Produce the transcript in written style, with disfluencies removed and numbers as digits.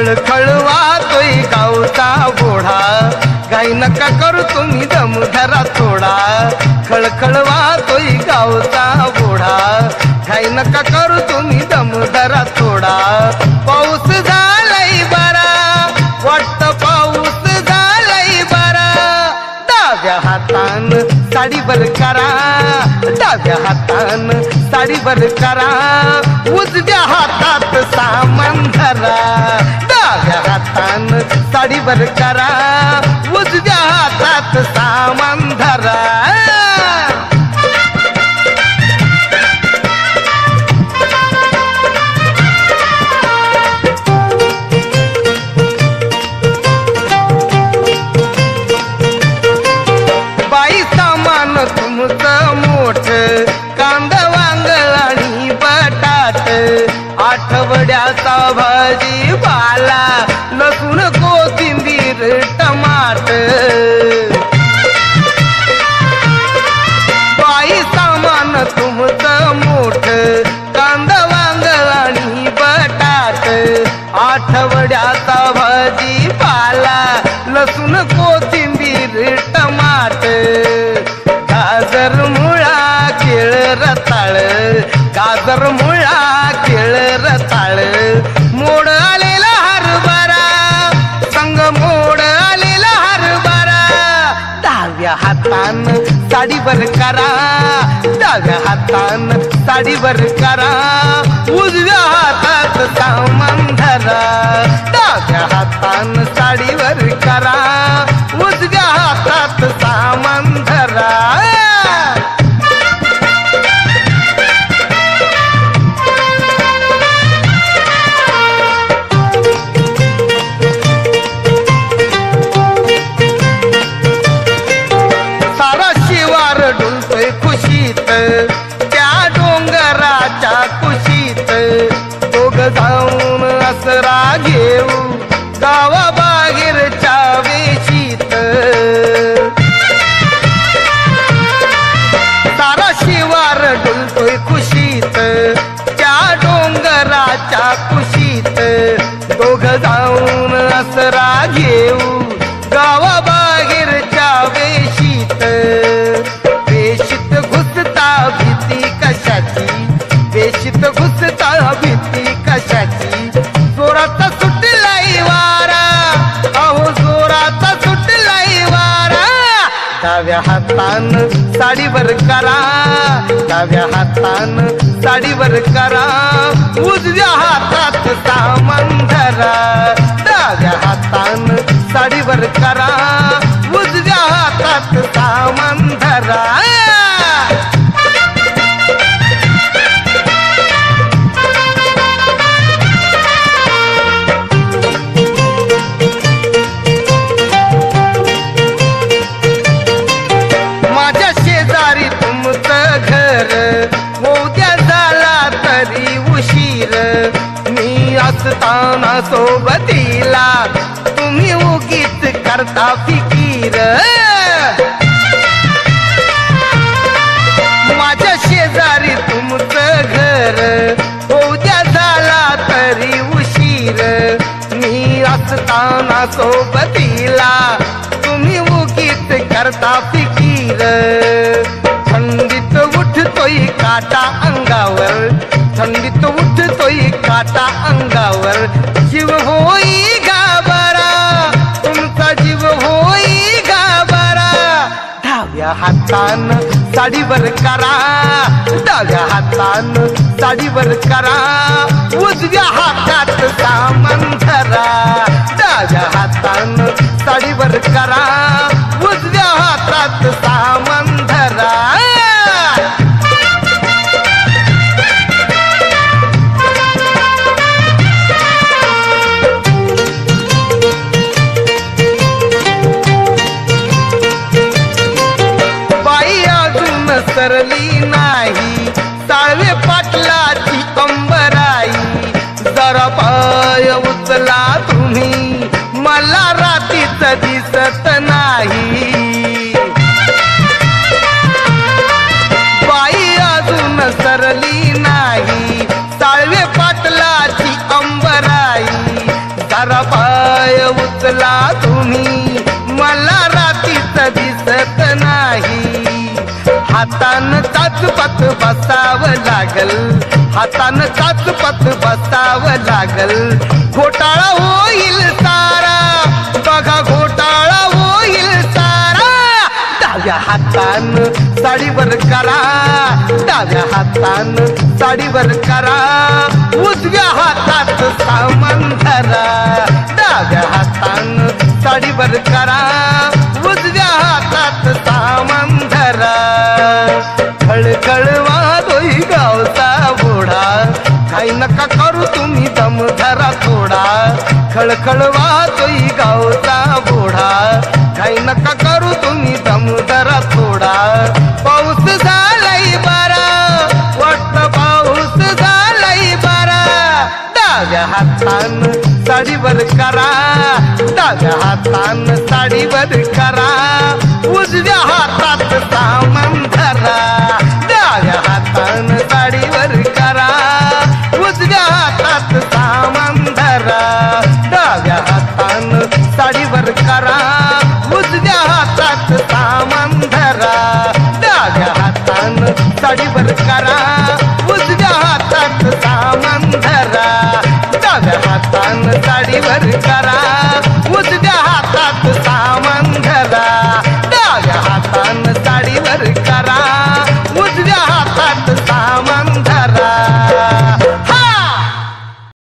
खळखळ वाहतोय गावचा ओढा, काही नका करू तुम्ही दम धरा थोडा. खळखळ वाहतोय गावचा ओढा, काही नका करू तुम्ही दम धरा थोडा. पाऊस झालाय बरा, वाटत पाऊस झालाय बरा. डाव्या हातान साडी वर करा, डाव्या हातान साडी वर करा. उजव्या हातात सामान धरा, डाव्या हातान साडी वर करा. उजव्या हातात सामान धरा. तुमचं मोठ कांदा वांग आणि बटाट, आठवड्याचा भाजीपाला लसूण कोथिंबीर टमाट. बाई सामान तुमचं मोठ कांदा वांग आणि बटाट, आठवड्याचा भाजीपाला लसूण कोथिंबीर टमाट. गाजर मुळा केळ रताळ, गाजर मुळा केळ रताळ. मोड आलेला हरभरा, संग मोड आलेला हरभरा. डाव्या हातान साडी वर करा, डाव्या हातान साडी वर करा. उजव्या हातात सामान धरा, डाव्या हातान साडी वर करा. उजव्या हातात सामान धरा. सारा शिवार डुलतोय खुशीत, त्या डोंगराच्या कुशीत. दोघ जाऊन असरा घेऊ गावाबाहेरच्या वेशीत. सारा शिवार डुलतोय खुशीत, त्या डोंगराच्या कुशीत. दोघ जाऊन असरा घेऊ गावाबाहेरच्या वेशीत. वेशीत घुसता भीती कशाची, वेशीत घुसता भीती कशाची. जोराचा सुटलाय वारा, अहो जोराचा सुटलाय वारा. डाव्या हातान साडी वर करा, डाव्या हातान साडी वर करा. उजव्या हातात सामान धरा, डाव्या हातान साडी वर करा. उजव्या हातात सामान धरा. माझ्या शेजारी तुमचं घर, उद्या झाला तरी उशीर. मी असताना सोबतीला तुम्ही उगीच करता फिकीर. माझ्या शेजारी तुमचं घर, उद्या झाला तरी उशीर. मी असताना सोबतीला तुम्ही उगीच करता फिकीर. थंडीत उठतोय काटा अंगावर, थंडीत उठतोय काटा अंगावर. जीव होई घाबरा, तुमचा जीव होई घाबरा. डाव्या हातान साडी वर करा, डाव्या हातान साडी वर करा. उजव्या हातात सामान धरा, डाव्या हातान साडी वर करा. उजव्या हातात सामान धरा. बाई अजून सरली नाही, साळवे पाटलाची अंबराई. जरा पाय उचला तुम्ही, मला रातीच दिसत नाही. हातानं चाचपत बसावं लागल, हातानं चाचपत बसावं लागल. घोटाळा होईल सारा, बघा घोटाळा होईल सारा. डाव्या हातानं साडीवर करा, डाव्या हातानं साडीवर करा. उजव्या हातात सामान धरा, डाव्या हातानं साडीवर करा. उजव्या हातात सामान धरा. खळखळ वाजोय गावचा बोडा, काही नका करू तुम्ही दम धरा थोडा. खळखळ वाजोय गावचा बोडा, काही नका करू तुम्ही दम धरा थोडा. पाऊस झालाय बारा, वाटतं पाऊस झालाय बारा. डाव्या हातानं साडीवर करा, डाव्या हातानं साडीवर करा. उजव्या हातात सामान धरा, डाव्या हातानं साडीवर करा. उजव्या हातात सामान धरा, डाव्या हातानं साडीवर करा. उजव्या हातात सामान धरा, डाव्या हातानं साडीवर करा. उजव्या हातात सामान धरा, डाव्या हातानं साडीवर करा. उजव्या हातात सामान धरा, डाव्या हातानं साडीवर करा. उजव्या हातात सामान धरा.